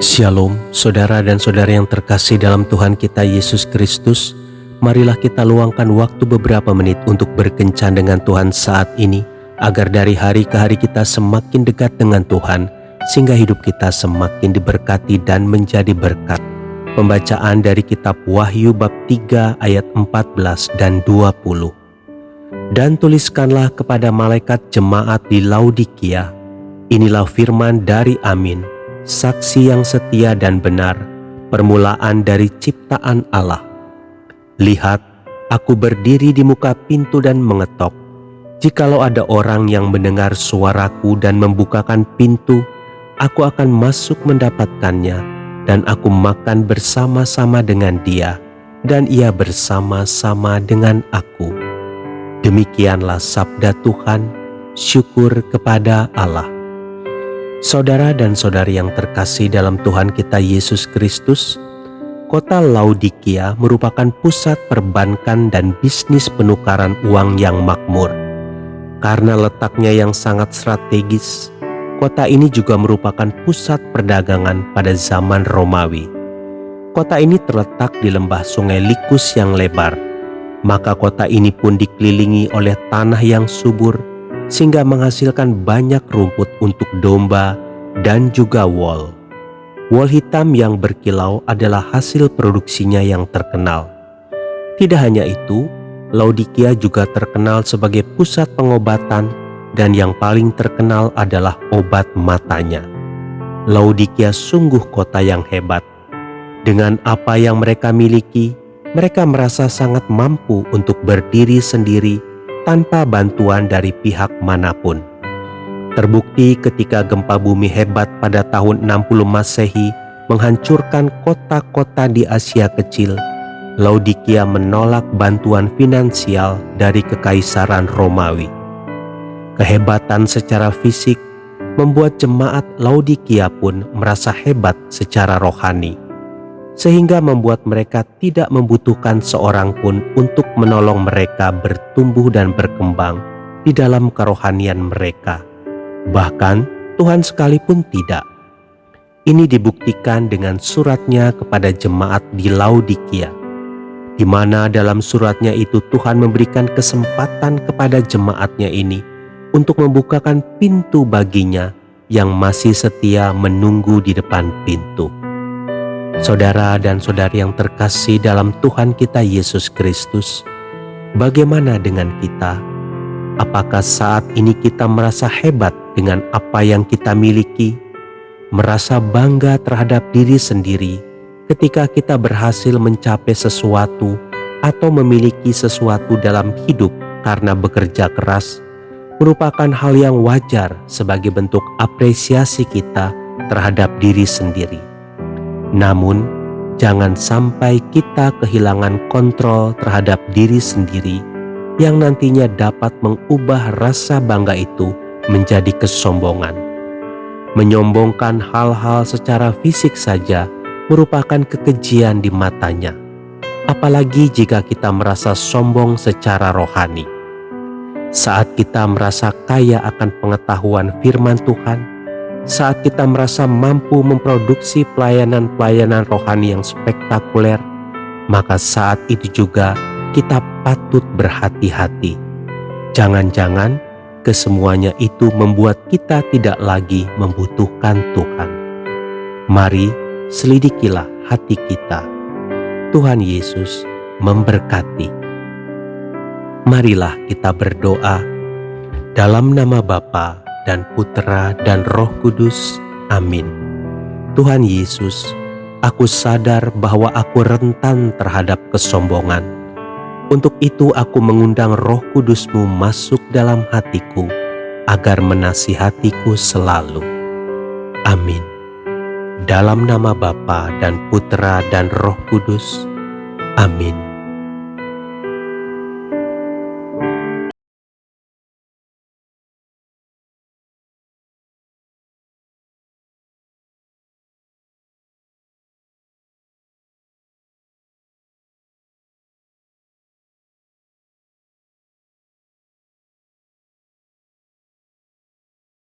Shalom, saudara dan saudari yang terkasih dalam Tuhan kita Yesus Kristus. Marilah kita luangkan waktu beberapa menit untuk berkencan dengan Tuhan saat ini, agar dari hari ke hari kita semakin dekat dengan Tuhan, sehingga hidup kita semakin diberkati dan menjadi berkat. Pembacaan dari kitab Wahyu bab 3 ayat 14 dan 20. Dan tuliskanlah kepada malaikat jemaat di Laodikia, inilah firman dari Amin, saksi yang setia dan benar, permulaan dari ciptaan Allah. Lihat, aku berdiri di muka pintu dan mengetok. Jikalau ada orang yang mendengar suaraku dan membukakan pintu, aku akan masuk mendapatkannya, dan aku makan bersama-sama dengan dia, dan ia bersama-sama dengan aku. Demikianlah sabda Tuhan, syukur kepada Allah. Saudara dan saudari yang terkasih dalam Tuhan kita Yesus Kristus, kota Laodikia merupakan pusat perbankan dan bisnis penukaran uang yang makmur. Karena letaknya yang sangat strategis, kota ini juga merupakan pusat perdagangan pada zaman Romawi. Kota ini terletak di lembah sungai Likus yang lebar, maka kota ini pun dikelilingi oleh tanah yang subur, sehingga menghasilkan banyak rumput untuk domba dan juga wol. Wol hitam yang berkilau adalah hasil produksinya yang terkenal. Tidak hanya itu, Laodikia juga terkenal sebagai pusat pengobatan, dan yang paling terkenal adalah obat matanya. Laodikia sungguh kota yang hebat. Dengan apa yang mereka miliki, mereka merasa sangat mampu untuk berdiri sendiri tanpa bantuan dari pihak manapun. Terbukti ketika gempa bumi hebat pada tahun 60 Masehi menghancurkan kota-kota di Asia Kecil, Laodikia menolak bantuan finansial dari Kekaisaran Romawi. Kehebatan secara fisik membuat jemaat Laodikia pun merasa hebat secara rohani, sehingga membuat mereka tidak membutuhkan seorang pun untuk menolong mereka bertumbuh dan berkembang di dalam kerohanian mereka. Bahkan Tuhan sekalipun tidak. Ini dibuktikan dengan suratnya kepada jemaat di Laodikia, di mana dalam suratnya itu Tuhan memberikan kesempatan kepada jemaatnya ini untuk membukakan pintu baginya yang masih setia menunggu di depan pintu. Saudara dan saudari yang terkasih dalam Tuhan kita Yesus Kristus, bagaimana dengan kita? Apakah saat ini kita merasa hebat dengan apa yang kita miliki? Merasa bangga terhadap diri sendiri ketika kita berhasil mencapai sesuatu atau memiliki sesuatu dalam hidup karena bekerja keras, merupakan hal yang wajar sebagai bentuk apresiasi kita terhadap diri sendiri. Namun, jangan sampai kita kehilangan kontrol terhadap diri sendiri yang nantinya dapat mengubah rasa bangga itu menjadi kesombongan. Menyombongkan hal-hal secara fisik saja merupakan kekejian di matanya, apalagi jika kita merasa sombong secara rohani. Saat kita merasa kaya akan pengetahuan firman Tuhan, saat kita merasa mampu memproduksi pelayanan-pelayanan rohani yang spektakuler, maka saat itu juga kita patut berhati-hati. Jangan-jangan kesemuanya itu membuat kita tidak lagi membutuhkan Tuhan. Mari selidikilah hati kita. Tuhan Yesus memberkati. Marilah kita berdoa dalam nama Bapa dan Putra dan Roh Kudus. Amin. Tuhan Yesus, aku sadar bahwa aku rentan terhadap kesombongan. Untuk itu aku mengundang Roh Kudus-Mu masuk dalam hatiku, agar menasihatiku selalu. Amin. Dalam nama Bapa dan Putra dan Roh Kudus. Amin.